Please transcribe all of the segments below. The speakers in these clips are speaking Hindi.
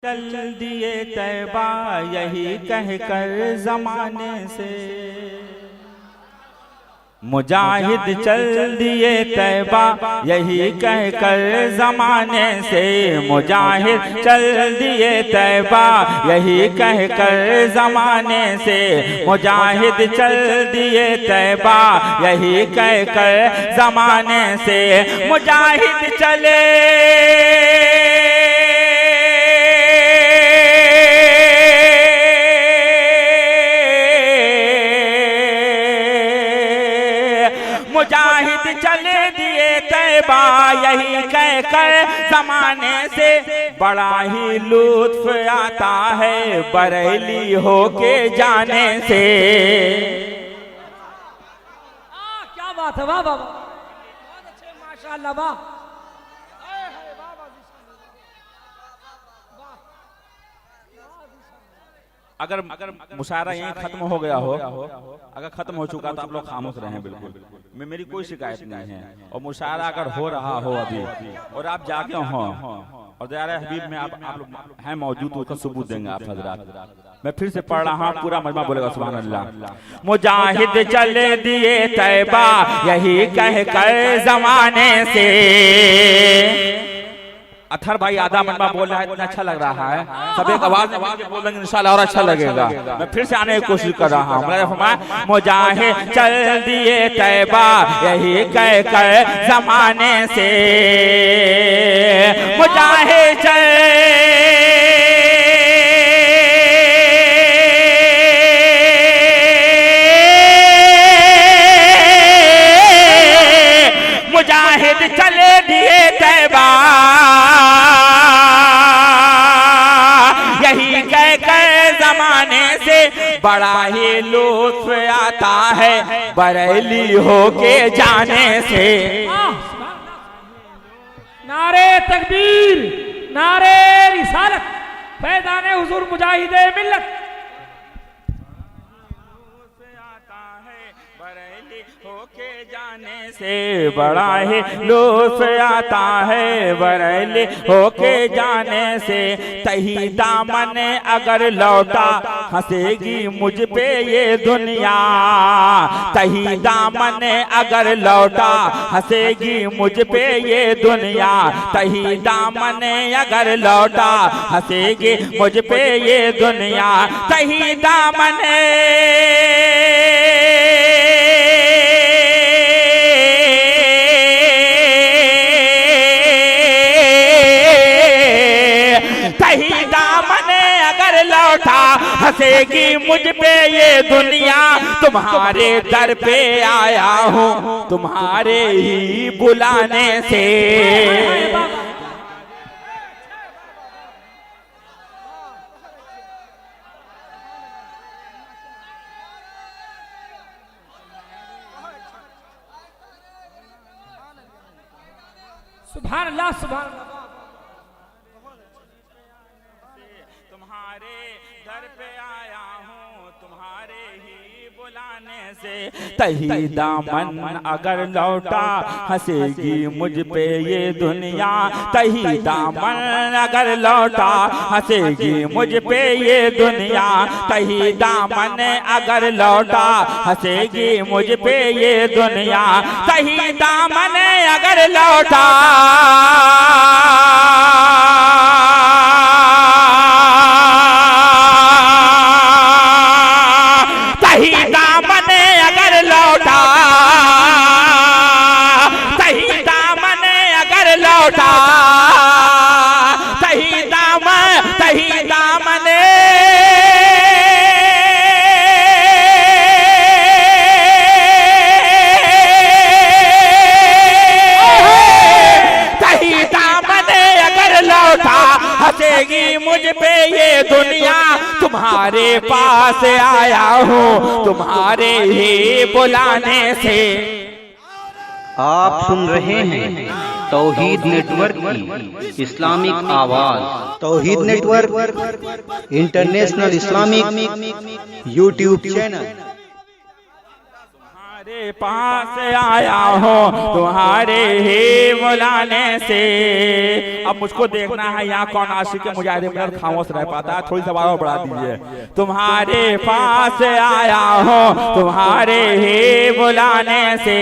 चल दिए तैबा यही कहकर जमाने से, मुजाहिद चल दिए तैबा यही कहकर जमाने से, मुजाहिद चल दिए तैबा यही कहकर जमाने से, मुजाहिद चल दिए तैबा यही कहकर जमाने से, मुजाहिद चले मुजाहिद चले दिए तैबा यही कहकर जमाने से, बड़ा ही लुत्फ आता है बरेली होके जाने से। क्या बात है, वाह वाह बहुत अच्छे, माशाअल्लाह वाह। अगर मुशायरा यहीं खत्म हो गया हो, अगर खत्म हो चुका तो आप लोग खामोश रहें, बिल्कुल मेरी कोई शिकायत नहीं है। और मुशायरा अगर हो रहा हो अभी और आप जागे हो और दयारा हबीब में आप लोग हैं मौजूद, तो उसका सबूत देंगे आप हजरात। मैं फिर से पढ़ रहा हूँ, पूरा मजमा बोलेगा सुभान अल्लाह। मुजाहिद चले दिए तैबा यही कहकर जमाने से। अथर भाई आधा मजमा बोल रहा है, इतना अच्छा लग रहा है, सब एक आवाज बोलेंगे इंशाल्लाह और अच्छा लगेगा। मैं फिर से आने की कोशिश कर रहा हूँ। मुजाहिद चल दिए तैबा यही कहकर जमाने से, मुजाहिद चल मुजाहिद चले दिए तैबा यही कहकर जमाने से, बड़ा ही लुत्फ आता है बरेली होके जाने से। नारे तकबीर, नारे रिसालत, फैज़ाने हुजूर मुजाहिदे मिल्लत। होके जाने से बड़ा ही लुत्फ आता है बरेली होके जाने से, तही दामन अगर लौटा हंसेगी मुझ पे ये दुनिया, तही दामन अगर लौटा हंसेगी मुझ पे ये दुनिया, तही दामन अगर लौटा हंसेगी मुझ पे ये दुनिया, तही दामन तही दामन अगर लौटा हंसेगी मुझ पे ये दुनिया, तुम्हारे दर पे आया हूँ तुम्हारे ही बुलाने से। सुभान अल्लाह, सुभान अल्लाह। तुम्हारे दर पे आया हूँ तुम्हारे ही बुलाने से, तही दामन अगर लौटा हंसेगी मुझ पे ये दुनिया, तही दामन अगर लौटा हंसेगी मुझ पे ये दुनिया, तही दामन अगर लौटा हंसेगी मुझ पे ये दुनिया, तही दामन अगर लौटा तही दामन अगर लौटा, तही दामन अगर लौटा, तही दामन तही दामन अगर लौटा हंसेगी मुझ पे ये दुनिया, तुम्हारे पास आया हूँ तुम्हारे ही बुलाने से। आप सुन रहे हैं तौहीद नेटवर्क की इस्लामिक आवाज। Tauheed network international Islamic YouTube channel. तुम्हारे पास आया हूँ तुम्हारे ही बुलाने से। अब मुझको देखना है यहाँ कौन आशिक मुजाहिद मिल्लत खामोश रह पाता है, थोड़ी सा आवाज़ बढ़ा दीजिए। तुम्हारे पास आया हूँ तुम्हारे ही बुलाने से,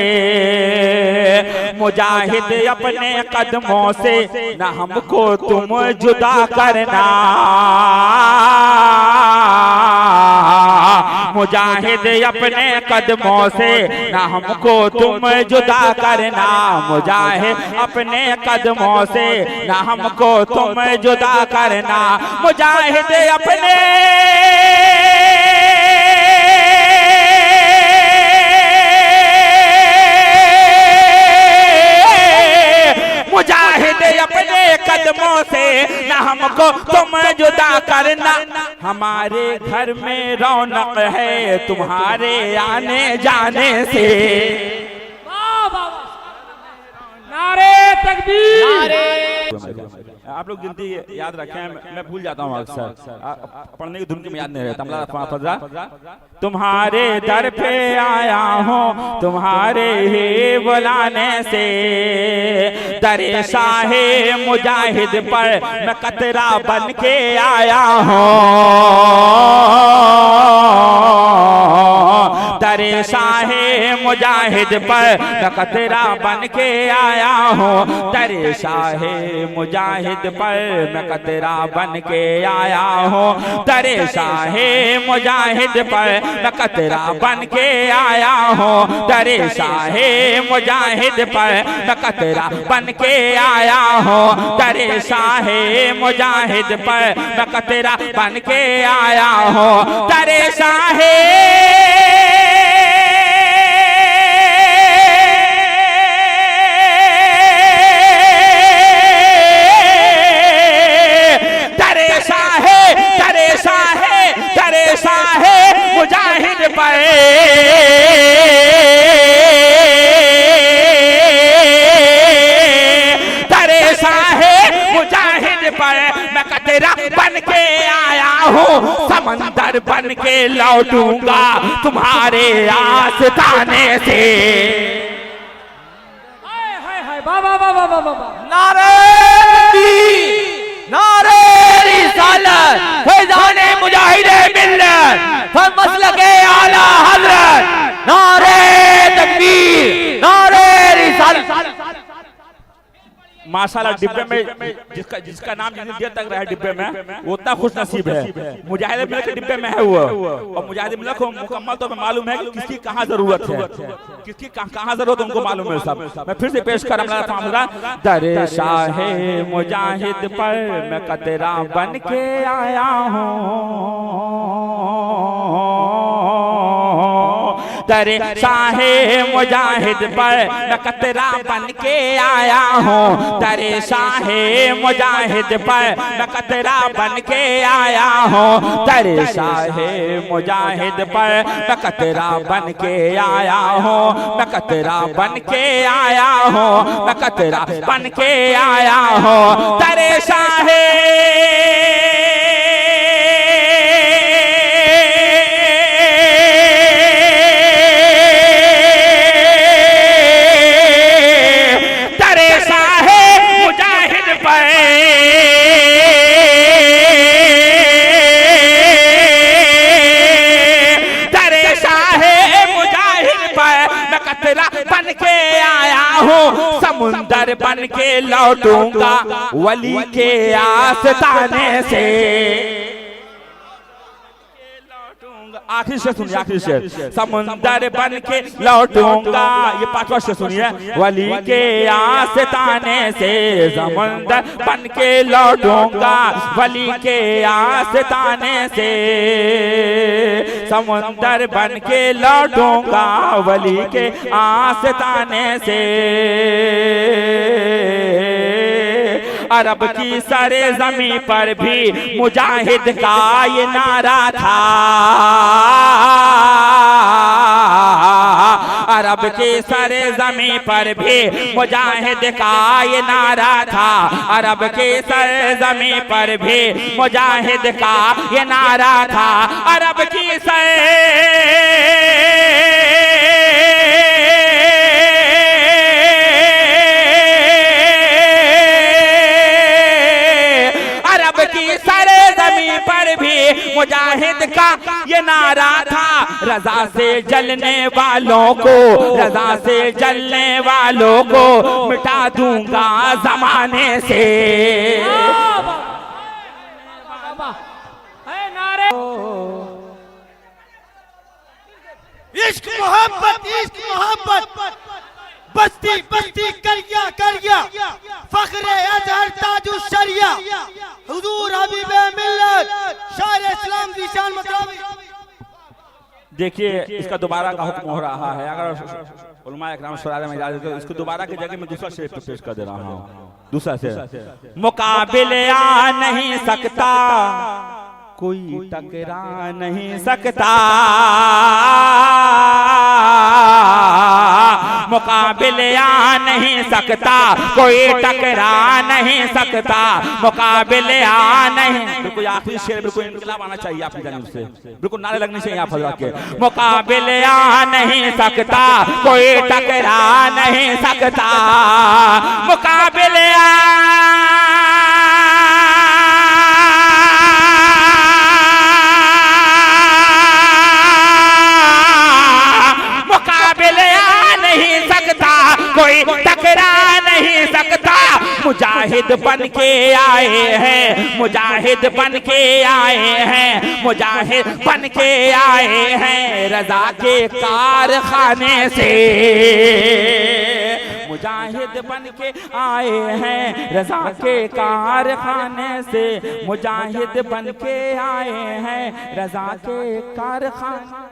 मुजाहिद अपने कदमों से न हमको तुम जुदा करना, मुजाहिद अपने कदमों से न हमको तुम जुदा करना, मुजाहिद अपने कदमों से न हमको तुम जुदा करना, मुजाहिद अपने मुजाहिद अपने कदमों से न हमको तुम जुदा करना। हमारे घर में रौनक है तुम्हारे आने जाने से। नारे तकबीर। आप लोग गिनती याद रखें, मैं भूल जाता हूँ अक्सर, पढ़ने की धुन की याद नहीं रहता। तुम्हारे दर पे आया हूँ तुम्हारे ही बुलाने से, दरे शाहे मुजाहिद पर मैं कतरा बन के आया हूँ, दरे शाहे मुजाहिद पर मैं कतरा बन के आया हूँ, दरे शाहे मुजाहिद पर मैं कतरा बन के आया हूँ, दरे शाहे मुजाहिद पर मैं कतरा बन के आया हूँ, दरे शाहे मुजाहिद पर मैं कतरा बन के आया हूँ, दरे शाहे मुजाहिद पर मैं कतरा बन के आया हूँ, दरे शाहे मुजाहिद पर दरे शाहे मुजाहिद पर मैं कतरा बन के आया हूँ, समंदर बन के लौटूंगा तुम्हारे आस्ताने से। बाबा बाबा बाबा नारे नारे रिसालत फैज़ाने मुजाहिदे मिल्लत मसलके आला हज़रत, नारे तकबीर नारे रिसालत। माशाल्लाह डिब्बे में जिसका नाम जितनी देर तक रहा डिब्बे में वो उतना खुश नसीब है। मुजाहिद मिल्लत के डिब्बे में है वो, और मुजाहिद मिल्लत को मुकम्मल तौर पर मालूम है कि किसकी कहाँ जरूरत है, किसकी कहाँ जरूरत उनको मालूम है सब। मैं फिर से पेश कर रहा, दरे शाहे मुजाहिद पर मैं कतरा बन के आया हूँ, दरे शाहे मुजाहिद पर मैं कतरा बन के आया हूँ, दरे शाहे मुजाहिद पर मैं कतरा बन के आया हूँ, दरे शाहे मुजाहिद पर मैं कतरा बन के आया हूँ, मैं कतरा बन के आया हूँ, मैं कतरा बन के आया हूँ, दरे शाहे बन के आया हूँ, समुंदर बन के लौटूंगा वली के आस्ताने से। आखिर से सुनिए, आखिर से समुंदर बन के लौटूंगा, ये पांचवा से सुनिए, वली के आस्ताने से, समुंदर बन के लौटूंगा वली के आस्ताने से, समुंदर बन के लौटूंगा वली के आस्ताने से। अरब की सरे जमी पर भी मुजाहिद का ये नारा था, अरब की सरे जमी पर भी मुजाहिद का ये नारा था, अरब की सरे जमी पर भी मुजाहिद का ये नारा था, अरब की सरे सारे जमीन पर भी मुजाहिद का ये नारा था, रजा से जलने वालों को, रजा से जलने वालों को मिटा दूंगा जमाने से। नारे इश्क मोहब्बत बस्ती बस्ती करिया करिया फख्रे अजहर ताजु शरिया हुजूर हबीबे मिल्लत शायर इस्लाम ज़ीशान मतरावी। देखिए इसका दोबारा का हुक्म हो रहा है, अगर उलमा इकराम शरारे में इजाजत है इसको दोबारा की जगह में दूसरा शेर पेश कर दे रहा हूँ। दूसरा शेर, मुकाबिले आ नहीं सकता कोई टकरा नहीं सकता, मुकाबिले आ नहीं सकता कोई टकरा नहीं सकता, मुकाबिले आ नहीं। बिल्कुल आखिरी शेर बिल्कुल इनकलाब आना चाहिए आपकी जानिब से, बिल्कुल नारे लगने चाहिए आप हजरात के। मुकाबिले आ नहीं सकता कोई टकरा नहीं सकता, मुकाबिले कोई टकरा नहीं सकता। मुजाहिद बन के आए हैं, मुजाहिद बन के आए हैं, मुजाहिद बन के आए हैं रजा के कारखाने से, मुजाहिद बन के आए हैं रजा के कारखाने से, मुजाहिद बन के आए हैं रजा के कारखाने।